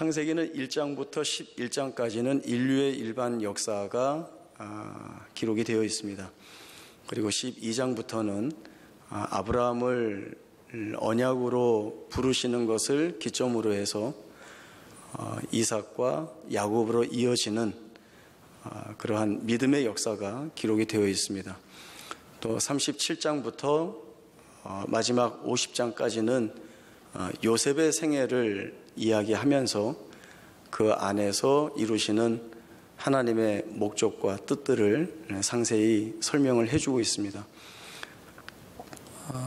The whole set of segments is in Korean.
창세기는 1장부터 11장까지는 인류의 일반 역사가 기록이 되어 있습니다. 그리고 12장부터는 아브라함을 언약으로 부르시는 것을 기점으로 해서 이삭과 야곱으로 이어지는 그러한 믿음의 역사가 기록이 되어 있습니다. 또 37장부터 마지막 50장까지는 요셉의 생애를 이야기하면서 그 안에서 이루시는 하나님의 목적과 뜻들을 상세히 설명을 해주고 있습니다.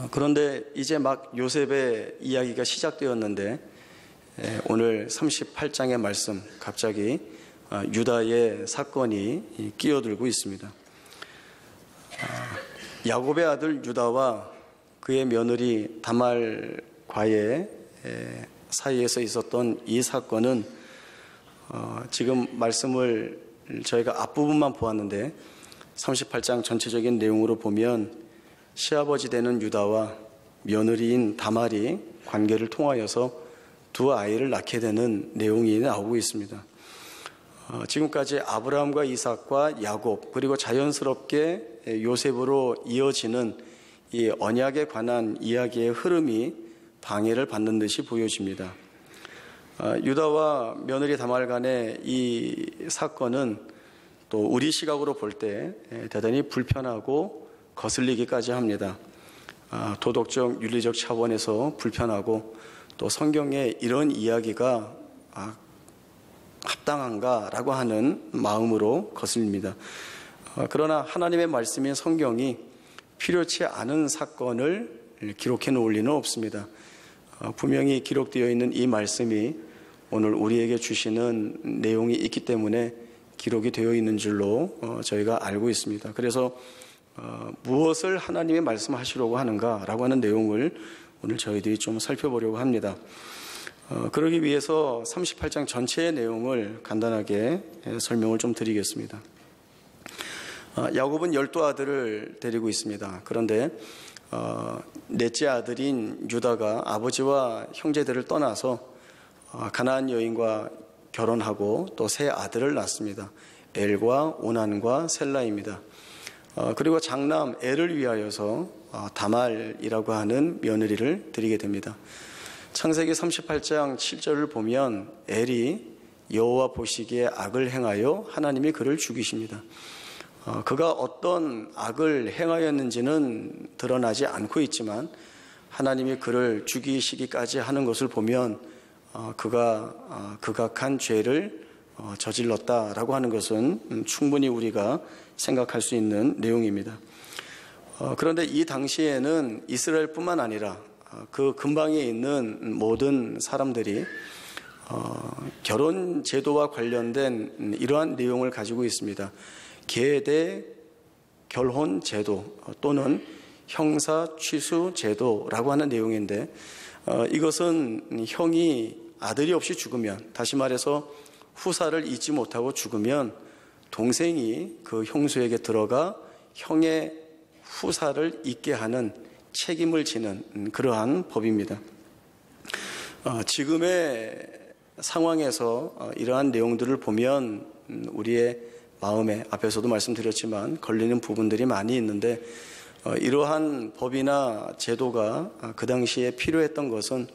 그런데 이제 막 요셉의 이야기가 시작되었는데 오늘 38장의 말씀, 갑자기 유다의 사건이 끼어들고 있습니다. 야곱의 아들 유다와 그의 며느리 다말과의 사이에서 있었던 이 사건은 지금 말씀을 저희가 앞부분만 보았는데 38장 전체적인 내용으로 보면 시아버지 되는 유다와 며느리인 다말이 관계를 통하여서 두 아이를 낳게 되는 내용이 나오고 있습니다. 지금까지 아브라함과 이삭과 야곱, 그리고 자연스럽게 요셉으로 이어지는 이 언약에 관한 이야기의 흐름이 방해를 받는 듯이 보여집니다. 유다와 며느리 다말 간의 이 사건은 또 우리 시각으로 볼 때 대단히 불편하고 거슬리기까지 합니다. 도덕적, 윤리적 차원에서 불편하고 또 성경에 이런 이야기가 합당한가라고 하는 마음으로 거슬립니다. 그러나 하나님의 말씀인 성경이 필요치 않은 사건을 기록해 놓을 리는 없습니다. 분명히 기록되어 있는 이 말씀이 오늘 우리에게 주시는 내용이 있기 때문에 기록이 되어 있는 줄로 저희가 알고 있습니다. 그래서 무엇을 하나님의 말씀하시려고 하는가라고 하는 내용을 오늘 저희들이 좀 살펴보려고 합니다. 그러기 위해서 38장 전체의 내용을 간단하게 설명을 좀 드리겠습니다. 야곱은 12아들을 데리고 있습니다. 그런데 넷째 아들인 유다가 아버지와 형제들을 떠나서 가나안 여인과 결혼하고 또 세 아들을 낳습니다. 엘과 오난과 셀라입니다. 그리고 장남 엘을 위하여서 다말이라고 하는 며느리를 드리게 됩니다. 창세기 38장 7절을 보면 엘이 여호와 보시기에 악을 행하여 하나님이 그를 죽이십니다. 그가 어떤 악을 행하였는지는 드러나지 않고 있지만 하나님이 그를 죽이시기까지 하는 것을 보면 그가 극악한 죄를 저질렀다라고 하는 것은 충분히 우리가 생각할 수 있는 내용입니다. 그런데 이 당시에는 이스라엘뿐만 아니라 그 근방에 있는 모든 사람들이 결혼 제도와 관련된 이러한 내용을 가지고 있습니다. 계대 결혼 제도 또는 형사 취수 제도라고 하는 내용인데 이것은 형이 아들이 없이 죽으면, 다시 말해서 후사를 잇지 못하고 죽으면 동생이 그 형수에게 들어가 형의 후사를 잇게 하는 책임을 지는 그러한 법입니다. 지금의 상황에서 이러한 내용들을 보면 우리의 마음에, 앞에서도 말씀드렸지만 걸리는 부분들이 많이 있는데 이러한 법이나 제도가 그 당시에 필요했던 것은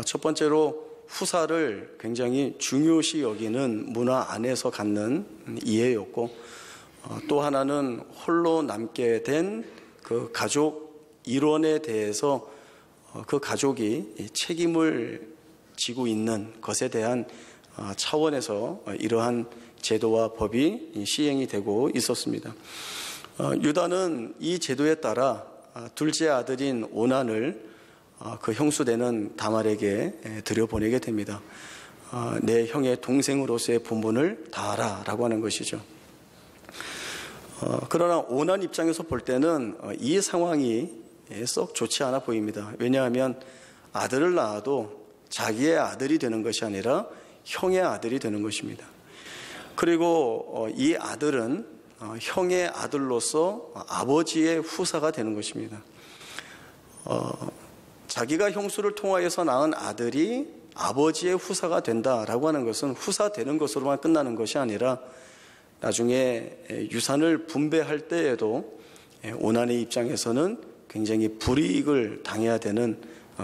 첫 번째로 후사를 굉장히 중요시 여기는 문화 안에서 갖는 이해였고, 또 하나는 홀로 남게 된 그 가족 일원에 대해서 그 가족이 책임을 지고 있는 것에 대한 차원에서 이러한 제도와 법이 시행이 되고 있었습니다. 유다는 이 제도에 따라 둘째 아들인 오난을 그 형수되는 다말에게 들여보내게 됩니다. 내 형의 동생으로서의 본분을 다하라 라고 하는 것이죠. 그러나 오난 입장에서 볼 때는 이 상황이 썩 좋지 않아 보입니다. 왜냐하면 아들을 낳아도 자기의 아들이 되는 것이 아니라 형의 아들이 되는 것입니다. 그리고 이 아들은 형의 아들로서 아버지의 후사가 되는 것입니다. 자기가 형수를 통하여서 낳은 아들이 아버지의 후사가 된다라고 하는 것은 후사되는 것으로만 끝나는 것이 아니라 나중에 유산을 분배할 때에도 오난의 입장에서는 굉장히 불이익을 당해야 되는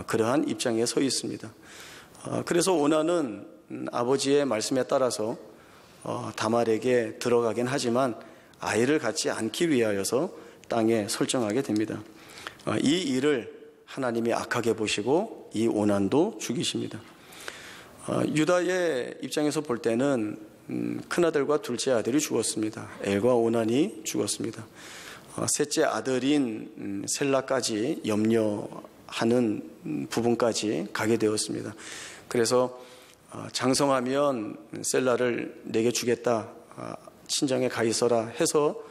그러한 입장에 서 있습니다. 그래서 오난은 아버지의 말씀에 따라서 다말에게 들어가긴 하지만 아이를 갖지 않기 위하여서 땅에 설정하게 됩니다. 이 일을 하나님이 악하게 보시고 이 오난도 죽이십니다. 유다의 입장에서 볼 때는 큰아들과 둘째 아들이 죽었습니다. 엘과 오난이 죽었습니다. 셋째 아들인 셀라까지 염려하는 부분까지 가게 되었습니다. 그래서 장성하면 셀라를 내게 주겠다, 친정에 가 있어라 해서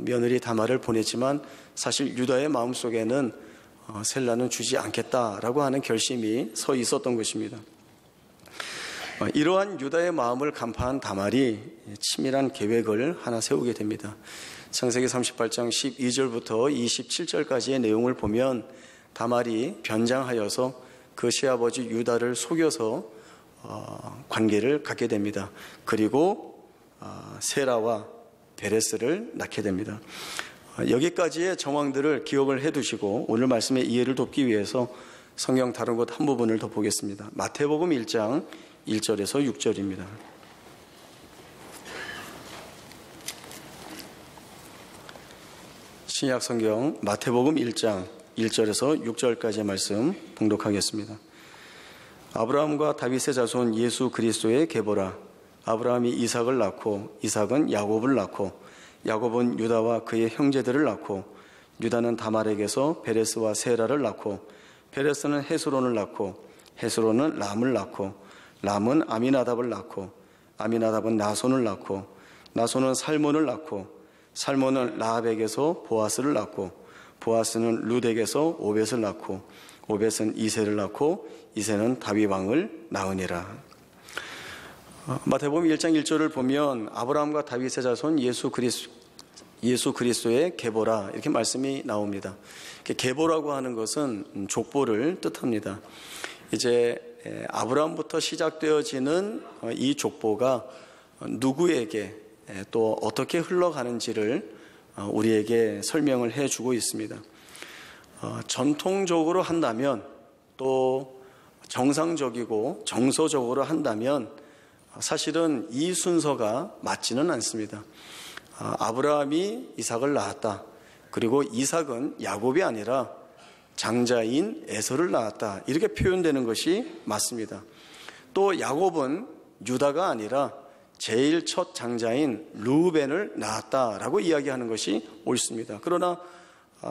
며느리 다말을 보냈지만 사실 유다의 마음속에는 셀라는 주지 않겠다라고 하는 결심이 서 있었던 것입니다. 이러한 유다의 마음을 간파한 다말이 치밀한 계획을 하나 세우게 됩니다. 창세기 38장 12절부터 27절까지의 내용을 보면 다말이 변장하여서 그 시아버지 유다를 속여서 관계를 갖게 됩니다. 그리고 세라와 베레스를 낳게 됩니다. 여기까지의 정황들을 기억을 해두시고 오늘 말씀의 이해를 돕기 위해서 성경 다른 곳 한 부분을 더 보겠습니다. 마태복음 1장 1절에서 6절입니다. 신약 성경 마태복음 1장 1절에서 6절까지의 말씀 봉독하겠습니다. 아브라함과 다윗의 자손 예수 그리스도의 계보라. 아브라함이 이삭을 낳고 이삭은 야곱을 낳고 야곱은 유다와 그의 형제들을 낳고 유다는 다말에게서 베레스와 세라를 낳고 베레스는 헤스론을 낳고 헤스론은 람을 낳고 람은 아미나답을 낳고 아미나답은 나손을 낳고 나손은 살몬을 낳고 살몬은 라합에게서 보아스를 낳고 보아스는 룻에게서 오벳을 낳고 오벳은 이새를 낳고 이새는 다윗 왕을 낳으니라. 마태복음 1장 1절을 보면 아브라함과 다윗의 자손 예수 그리스도의 계보라 이렇게 말씀이 나옵니다. 계보라고 하는 것은 족보를 뜻합니다. 이제 아브라함부터 시작되어지는 이 족보가 누구에게 또 어떻게 흘러가는지를 우리에게 설명을 해주고 있습니다. 전통적으로 한다면 또 정상적이고 정서적으로 한다면 사실은 이 순서가 맞지는 않습니다. 아브라함이 이삭을 낳았다. 그리고 이삭은 야곱이 아니라 장자인 에서를 낳았다. 이렇게 표현되는 것이 맞습니다. 또 야곱은 유다가 아니라 제일 첫 장자인 르우벤을 낳았다라고 이야기하는 것이 옳습니다. 그러나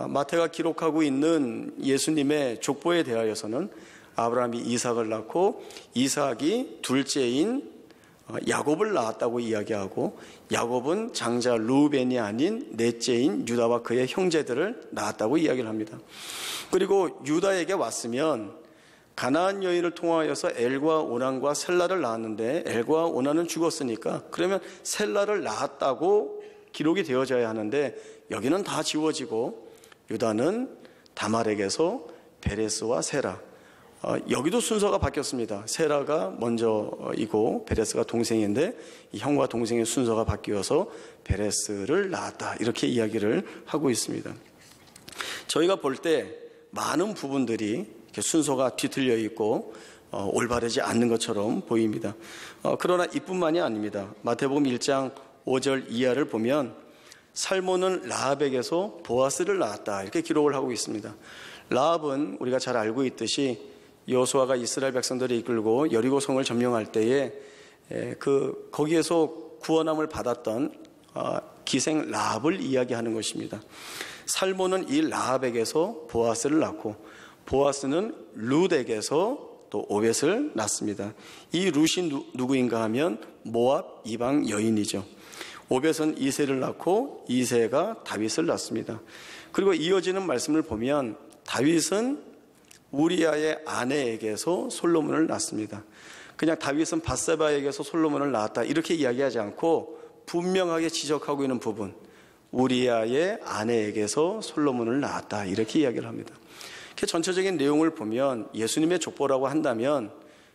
마태가 기록하고 있는 예수님의 족보에 대하여서는 아브라함이 이삭을 낳고 이삭이 둘째인 야곱을 낳았다고 이야기하고 야곱은 장자 르우벤이 아닌 넷째인 유다와 그의 형제들을 낳았다고 이야기를 합니다. 그리고 유다에게 왔으면 가나안 여인을 통하여서 엘과 오난과 셀라를 낳았는데 엘과 오난은 죽었으니까 그러면 셀라를 낳았다고 기록이 되어져야 하는데 여기는 다 지워지고 유다는 다말에게서 베레스와 세라, 여기도 순서가 바뀌었습니다. 세라가 먼저이고 베레스가 동생인데 이 형과 동생의 순서가 바뀌어서 베레스를 낳았다 이렇게 이야기를 하고 있습니다. 저희가 볼 때 많은 부분들이 이렇게 순서가 뒤틀려 있고 올바르지 않는 것처럼 보입니다. 그러나 이뿐만이 아닙니다. 마태복음 1장 5절 이하를 보면 살몬은 라합에게서 보아스를 낳았다 이렇게 기록을 하고 있습니다. 라합은 우리가 잘 알고 있듯이 여호수아가 이스라엘 백성들을 이끌고 여리고성을 점령할 때에 거기에서 구원함을 받았던 기생 라합을 이야기하는 것입니다. 살몬은 이 라합에게서 보아스를 낳고 보아스는 룻에게서 또 오벳을 낳습니다. 이 룻이 누구인가 하면 모압 이방 여인이죠. 오벳은 이새를 낳고 이새가 다윗을 낳습니다. 그리고 이어지는 말씀을 보면 다윗은 우리아의 아내에게서 솔로몬을 낳습니다. 그냥 다윗은 밧세바에게서 솔로몬을 낳았다 이렇게 이야기하지 않고 분명하게 지적하고 있는 부분, 우리아의 아내에게서 솔로몬을 낳았다 이렇게 이야기를 합니다. 이렇게 전체적인 내용을 보면 예수님의 족보라고 한다면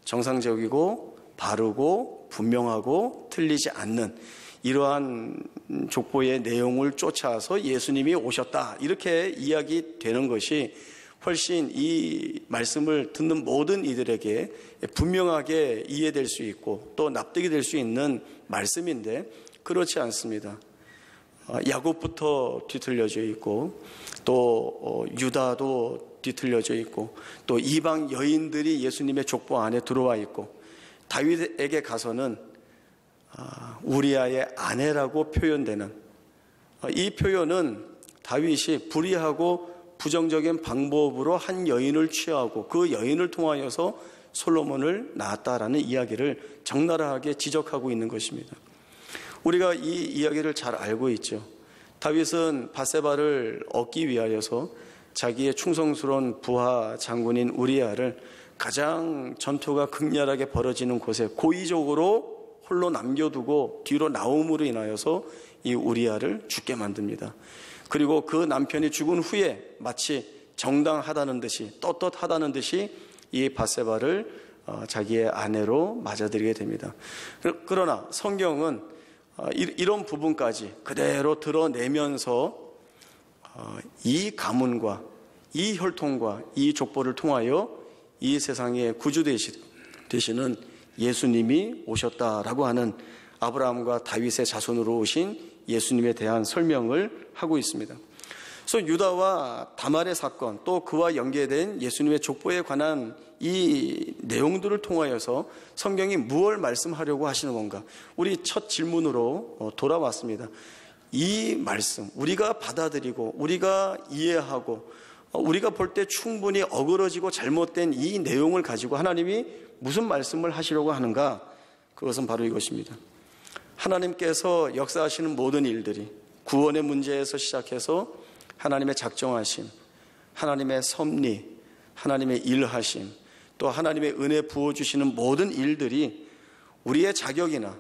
정상적이고 바르고 분명하고 틀리지 않는 이러한 족보의 내용을 쫓아서 예수님이 오셨다, 이렇게 이야기되는 것이 훨씬 이 말씀을 듣는 모든 이들에게 분명하게 이해될 수 있고 또 납득이 될 수 있는 말씀인데, 그렇지 않습니다. 야곱부터 뒤틀려져 있고 또 유다도 뒤틀려져 있고 또 이방 여인들이 예수님의 족보 안에 들어와 있고, 다윗에게 가서는 우리아의 아내라고 표현되는 이 표현은 다윗이 불의하고 부정적인 방법으로 한 여인을 취하고 그 여인을 통하여서 솔로몬을 낳았다라는 이야기를 적나라하게 지적하고 있는 것입니다. 우리가 이 이야기를 잘 알고 있죠. 다윗은 밧세바를 얻기 위하여서 자기의 충성스러운 부하 장군인 우리아를 가장 전투가 극렬하게 벌어지는 곳에 고의적으로 홀로 남겨두고 뒤로 나옴으로 인하여서 이 우리아를 죽게 만듭니다. 그리고 그 남편이 죽은 후에 마치 정당하다는 듯이, 떳떳하다는 듯이 이 밧세바를 자기의 아내로 맞아들이게 됩니다. 그러나 성경은 이런 부분까지 그대로 드러내면서 이 가문과 이 혈통과 이 족보를 통하여 이 세상의 구주 되시는 예수님이 오셨다라고 하는 아브라함과 다윗의 자손으로 오신 예수님에 대한 설명을 하고 있습니다. 그래서 유다와 다말의 사건, 또 그와 연계된 예수님의 족보에 관한 이 내용들을 통하여서 성경이 무엇을 말씀하려고 하시는 건가? 우리 첫 질문으로 돌아왔습니다. 이 말씀, 우리가 받아들이고 우리가 이해하고 우리가 볼 때 충분히 어그러지고 잘못된 이 내용을 가지고 하나님이 무슨 말씀을 하시려고 하는가? 그것은 바로 이것입니다. 하나님께서 역사하시는 모든 일들이 구원의 문제에서 시작해서 하나님의 작정하심, 하나님의 섭리, 하나님의 일하심, 또 하나님의 은혜 부어주시는 모든 일들이 우리의 자격이나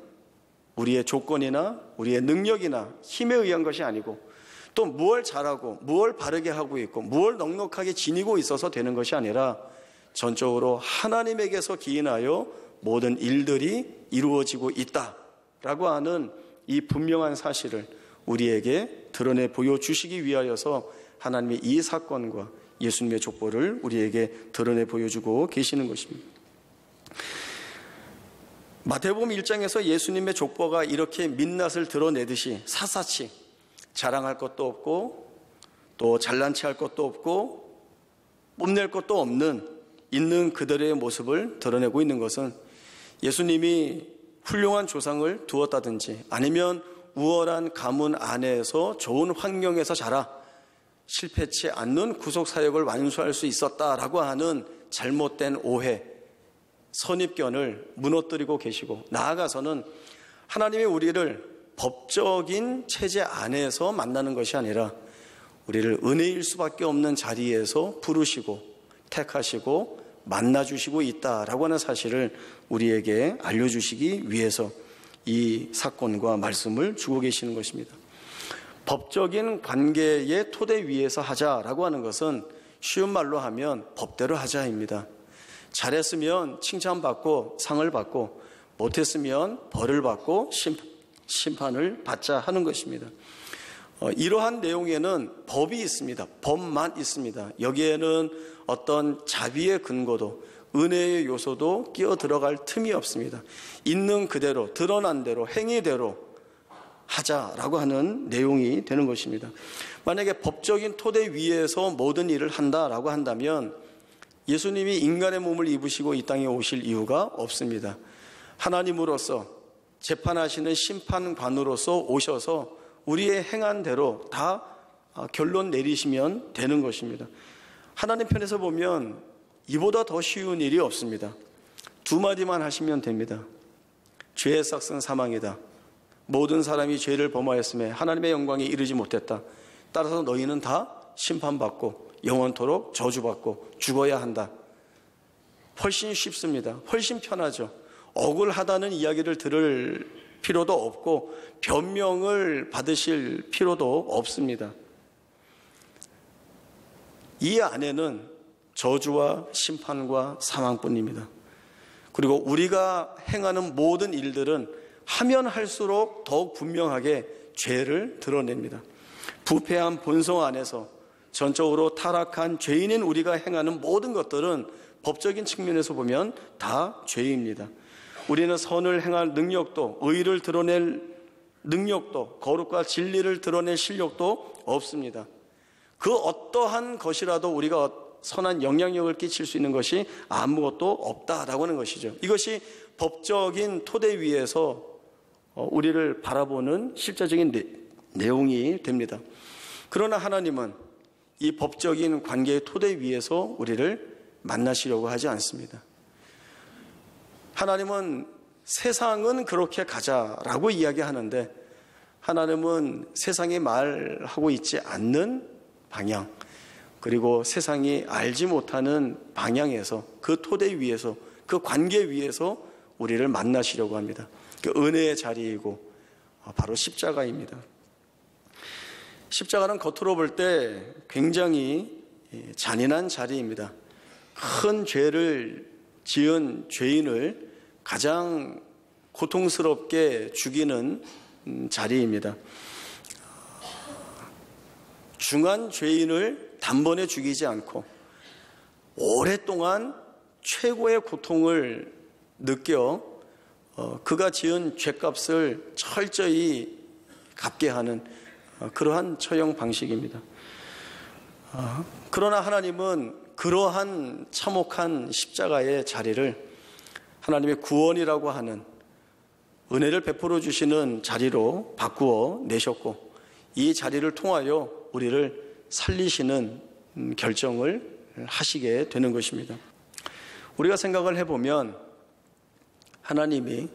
우리의 조건이나 우리의 능력이나 힘에 의한 것이 아니고, 또 무엇을 잘하고 무엇을 바르게 하고 있고 무엇을 넉넉하게 지니고 있어서 되는 것이 아니라 전적으로 하나님에게서 기인하여 모든 일들이 이루어지고 있다라고 하는 이 분명한 사실을 우리에게 드러내 보여주시기 위하여서 하나님의 이 사건과 예수님의 족보를 우리에게 드러내 보여주고 계시는 것입니다. 마태복음 1장에서 예수님의 족보가 이렇게 민낯을 드러내듯이 사사치 자랑할 것도 없고 또 잘난 체 할 것도 없고 뽐낼 것도 없는 있는 그들의 모습을 드러내고 있는 것은 예수님이 훌륭한 조상을 두었다든지 아니면 우월한 가문 안에서 좋은 환경에서 자라 실패치 않는 구속사역을 완수할 수 있었다라고 하는 잘못된 오해, 선입견을 무너뜨리고 계시고, 나아가서는 하나님이 우리를 법적인 체제 안에서 만나는 것이 아니라 우리를 은혜일 수밖에 없는 자리에서 부르시고 택하시고 만나주시고 있다라고 하는 사실을 우리에게 알려주시기 위해서 이 사건과 말씀을 주고 계시는 것입니다. 법적인 관계의 토대 위에서 하자라고 하는 것은 쉬운 말로 하면 법대로 하자입니다. 잘했으면 칭찬받고 상을 받고 못했으면 벌을 받고 심판을 받자 하는 것입니다. 이러한 내용에는 법이 있습니다. 법만 있습니다. 여기에는 어떤 자비의 근거도 은혜의 요소도 끼어 들어갈 틈이 없습니다. 있는 그대로 드러난 대로 행위대로 하자라고 하는 내용이 되는 것입니다. 만약에 법적인 토대 위에서 모든 일을 한다라고 한다면 예수님이 인간의 몸을 입으시고 이 땅에 오실 이유가 없습니다. 하나님으로서 재판하시는 심판관으로서 오셔서 우리의 행한 대로 다 결론 내리시면 되는 것입니다. 하나님 편에서 보면 이보다 더 쉬운 일이 없습니다. 두 마디만 하시면 됩니다. 죄의 삭은 사망이다. 모든 사람이 죄를 범하였음에 하나님의 영광에 이르지 못했다. 따라서 너희는 다 심판받고 영원토록 저주받고 죽어야 한다. 훨씬 쉽습니다. 훨씬 편하죠. 억울하다는 이야기를 들을 필요도 없고 변명을 받으실 필요도 없습니다. 이 안에는 저주와 심판과 사망뿐입니다. 그리고 우리가 행하는 모든 일들은 하면 할수록 더욱 분명하게 죄를 드러냅니다. 부패한 본성 안에서 전적으로 타락한 죄인인 우리가 행하는 모든 것들은 법적인 측면에서 보면 다 죄입니다. 우리는 선을 행할 능력도, 의를 드러낼 능력도, 거룩과 진리를 드러낼 실력도 없습니다. 그 어떠한 것이라도 우리가 선한 영향력을 끼칠 수 있는 것이 아무것도 없다라고 하는 것이죠. 이것이 법적인 토대 위에서 우리를 바라보는 실제적인 내용이 됩니다. 그러나 하나님은 이 법적인 관계의 토대 위에서 우리를 만나시려고 하지 않습니다. 하나님은 세상은 그렇게 가자라고 이야기하는데 하나님은 세상이 말하고 있지 않는 방향, 그리고 세상이 알지 못하는 방향에서, 그 토대 위에서, 그 관계 위에서 우리를 만나시려고 합니다. 그 은혜의 자리이고 바로 십자가입니다. 십자가는 겉으로 볼 때 굉장히 잔인한 자리입니다. 큰 죄를 지은 죄인을 가장 고통스럽게 죽이는 자리입니다. 중한 죄인을 단번에 죽이지 않고 오랫동안 최고의 고통을 느껴 그가 지은 죄값을 철저히 갚게 하는 그러한 처형 방식입니다. 그러나 하나님은 그러한 참혹한 십자가의 자리를 하나님의 구원이라고 하는 은혜를 베풀어 주시는 자리로 바꾸어 내셨고, 이 자리를 통하여 우리를 살리시는 결정을 하시게 되는 것입니다. 우리가 생각을 해보면 하나님이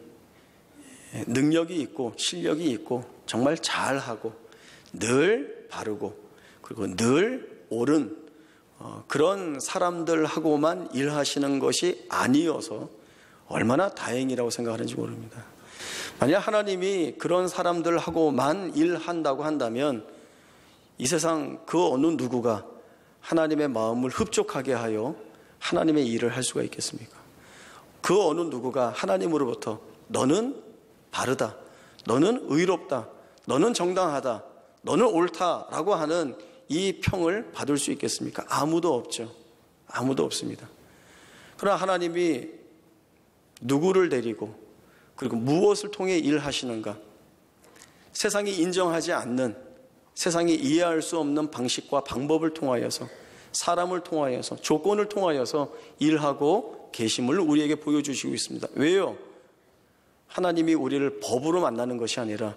능력이 있고 실력이 있고 정말 잘하고 늘 바르고 그리고 늘 옳은 그런 사람들하고만 일하시는 것이 아니어서 얼마나 다행이라고 생각하는지 모릅니다. 만약 하나님이 그런 사람들하고만 일한다고 한다면 이 세상 그 어느 누구가 하나님의 마음을 흡족하게 하여 하나님의 일을 할 수가 있겠습니까? 그 어느 누구가 하나님으로부터 너는 바르다, 너는 의롭다, 너는 정당하다, 너는 옳다라고 하는 이 평을 받을 수 있겠습니까? 아무도 없죠. 아무도 없습니다. 그러나 하나님이 누구를 데리고 그리고 무엇을 통해 일하시는가? 세상이 인정하지 않는, 세상이 이해할 수 없는 방식과 방법을 통하여서, 사람을 통하여서, 조건을 통하여서 일하고 계심을 우리에게 보여주시고 있습니다. 왜요? 하나님이 우리를 법으로 만나는 것이 아니라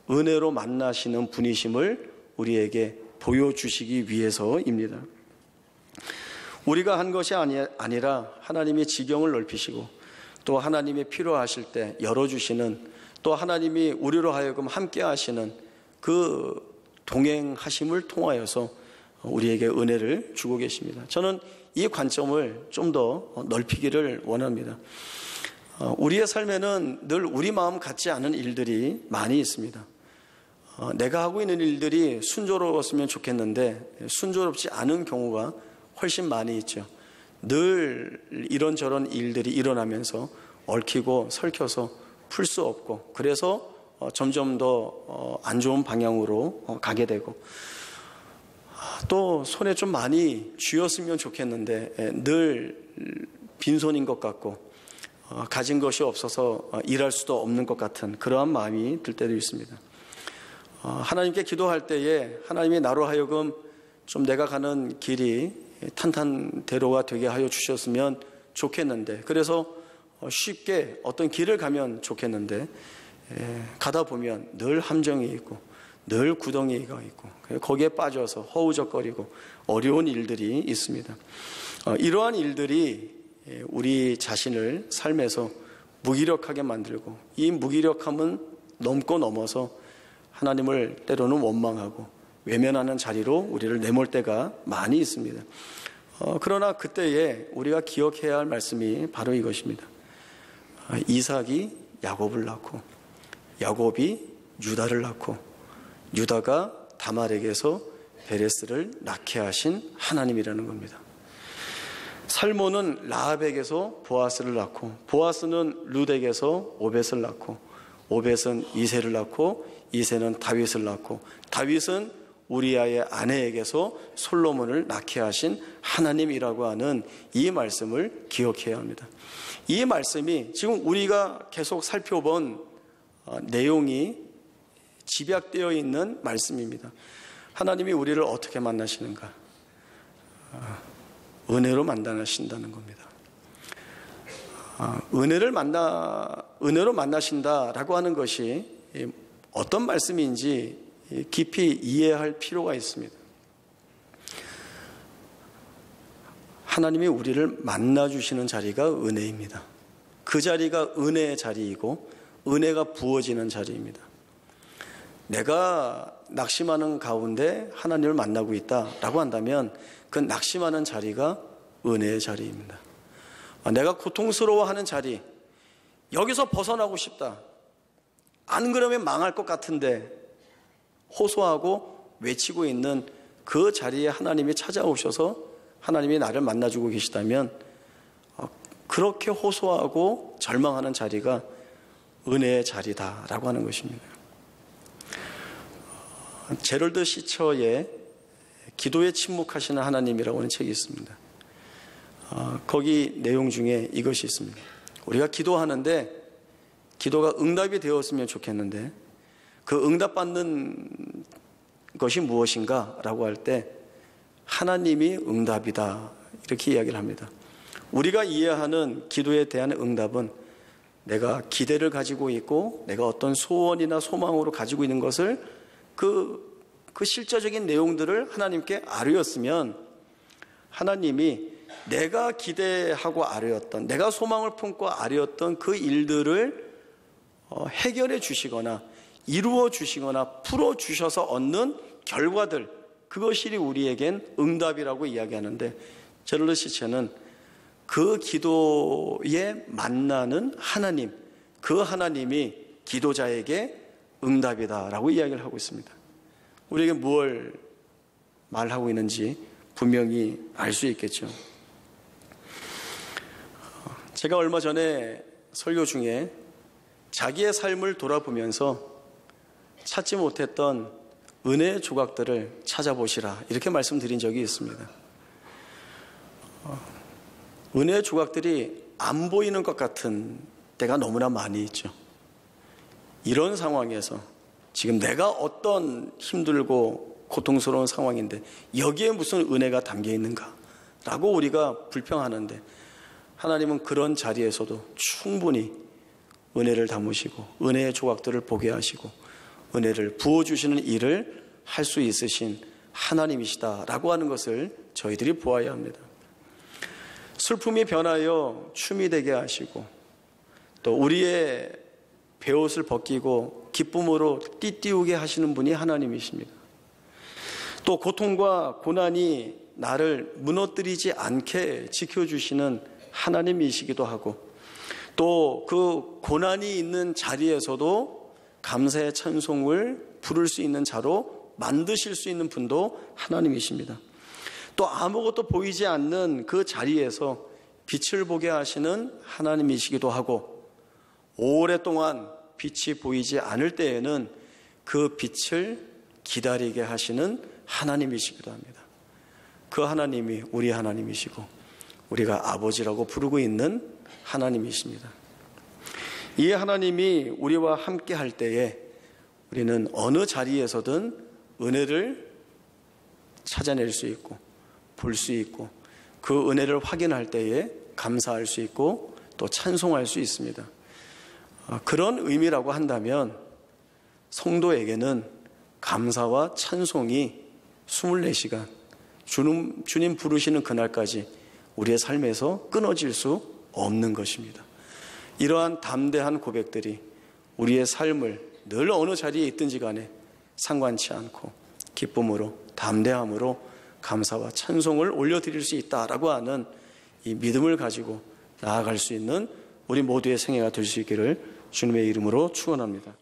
은혜로 만나시는 분이심을 우리에게 보여주시기 위해서입니다. 우리가 한 것이 아니라 하나님이 지경을 넓히시고 또 하나님이 필요하실 때 열어주시는, 또 하나님이 우리로 하여금 함께 하시는 그 동행하심을 통하여서 우리에게 은혜를 주고 계십니다. 저는 이 관점을 좀 더 넓히기를 원합니다. 우리의 삶에는 늘 우리 마음 같지 않은 일들이 많이 있습니다. 내가 하고 있는 일들이 순조로웠으면 좋겠는데 순조롭지 않은 경우가 훨씬 많이 있죠. 늘 이런저런 일들이 일어나면서 얽히고 설켜서 풀 수 없고, 그래서 점점 더 안 좋은 방향으로 가게 되고, 또 손에 좀 많이 쥐었으면 좋겠는데 늘 빈손인 것 같고 가진 것이 없어서 일할 수도 없는 것 같은 그러한 마음이 들 때도 있습니다. 하나님께 기도할 때에 하나님이 나로 하여금 좀 내가 가는 길이 탄탄대로가 되게 하여 주셨으면 좋겠는데, 그래서 쉽게 어떤 길을 가면 좋겠는데 가다 보면 늘 함정이 있고 늘 구덩이가 있고 거기에 빠져서 허우적거리고 어려운 일들이 있습니다. 이러한 일들이 우리 자신을 삶에서 무기력하게 만들고, 이 무기력함은 넘어서 하나님을 때로는 원망하고 외면하는 자리로 우리를 내몰 때가 많이 있습니다. 그러나 그때에 우리가 기억해야 할 말씀이 바로 이것입니다. 이삭이 야곱을 낳고 야곱이 유다를 낳고 유다가 다말에게서 베레스를 낳게 하신 하나님이라는 겁니다. 살몬은 라합에게서 보아스를 낳고, 보아스는 룻에게서 오벳을 낳고, 오벳은 이새를 낳고, 이새는 다윗을 낳고, 다윗은 우리아의 아내에게서 솔로몬을 낳게 하신 하나님이라고 하는 이 말씀을 기억해야 합니다. 이 말씀이 지금 우리가 계속 살펴본 내용이 집약되어 있는 말씀입니다. 하나님이 우리를 어떻게 만나시는가? 은혜로 만나신다는 겁니다. 은혜로 만나신다라고 하는 것이 어떤 말씀인지 깊이 이해할 필요가 있습니다. 하나님이 우리를 만나주시는 자리가 은혜입니다. 그 자리가 은혜의 자리이고 은혜가 부어지는 자리입니다. 내가 낙심하는 가운데 하나님을 만나고 있다라고 한다면 그 낙심하는 자리가 은혜의 자리입니다. 내가 고통스러워하는 자리, 여기서 벗어나고 싶다, 안 그러면 망할 것 같은데 호소하고 외치고 있는 그 자리에 하나님이 찾아오셔서 하나님이 나를 만나주고 계시다면 그렇게 호소하고 절망하는 자리가 은혜의 자리다라고 하는 것입니다. 제럴드 시처의 기도에 침묵하시는 하나님이라고 하는 책이 있습니다. 거기 내용 중에 이것이 있습니다. 우리가 기도하는데 기도가 응답이 되었으면 좋겠는데 그 응답받는 것이 무엇인가 라고 할 때 하나님이 응답이다 이렇게 이야기를 합니다. 우리가 이해하는 기도에 대한 응답은 내가 기대를 가지고 있고 내가 어떤 소원이나 소망으로 가지고 있는 것을 그 실제적인 내용들을 하나님께 아뢰었으면 하나님이 내가 기대하고 아뢰었던, 내가 소망을 품고 아뢰었던 그 일들을 해결해 주시거나 이루어 주시거나 풀어 주셔서 얻는 결과들, 그것이 우리에겐 응답이라고 이야기하는데 제럴드 시체는 그 기도에 만나는 하나님, 그 하나님이 기도자에게 응답이다라고 이야기를 하고 있습니다. 우리에게 무엇을 말하고 있는지 분명히 알 수 있겠죠. 제가 얼마 전에 설교 중에 자기의 삶을 돌아보면서 찾지 못했던 은혜의 조각들을 찾아보시라 이렇게 말씀드린 적이 있습니다. 은혜의 조각들이 안 보이는 것 같은 때가 너무나 많이 있죠. 이런 상황에서 지금 내가 어떤 힘들고 고통스러운 상황인데 여기에 무슨 은혜가 담겨 있는가 라고 우리가 불평하는데 하나님은 그런 자리에서도 충분히 은혜를 담으시고 은혜의 조각들을 보게 하시고 은혜를 부어주시는 일을 할 수 있으신 하나님이시다라고 하는 것을 저희들이 보아야 합니다. 슬픔이 변하여 춤이 되게 하시고 또 우리의 베옷을 벗기고 기쁨으로 띠띠우게 하시는 분이 하나님이십니다. 또 고통과 고난이 나를 무너뜨리지 않게 지켜주시는 하나님이시기도 하고 또 그 고난이 있는 자리에서도 감사의 찬송을 부를 수 있는 자로 만드실 수 있는 분도 하나님이십니다. 또 아무것도 보이지 않는 그 자리에서 빛을 보게 하시는 하나님이시기도 하고 오랫동안 빛이 보이지 않을 때에는 그 빛을 기다리게 하시는 하나님이시기도 합니다. 그 하나님이 우리 하나님이시고 우리가 아버지라고 부르고 있는 하나님이십니다. 이 하나님이 우리와 함께 할 때에 우리는 어느 자리에서든 은혜를 찾아낼 수 있고 볼 수 있고 그 은혜를 확인할 때에 감사할 수 있고 또 찬송할 수 있습니다. 그런 의미라고 한다면 성도에게는 감사와 찬송이 24시간 주님 부르시는 그날까지 우리의 삶에서 끊어질 수 없는 것입니다. 이러한 담대한 고백들이 우리의 삶을 늘 어느 자리에 있든지 간에 상관치 않고 기쁨으로 담대함으로 감사와 찬송을 올려드릴 수 있다라고 하는 이 믿음을 가지고 나아갈 수 있는 우리 모두의 생애가 될 수 있기를 주님의 이름으로 축원합니다.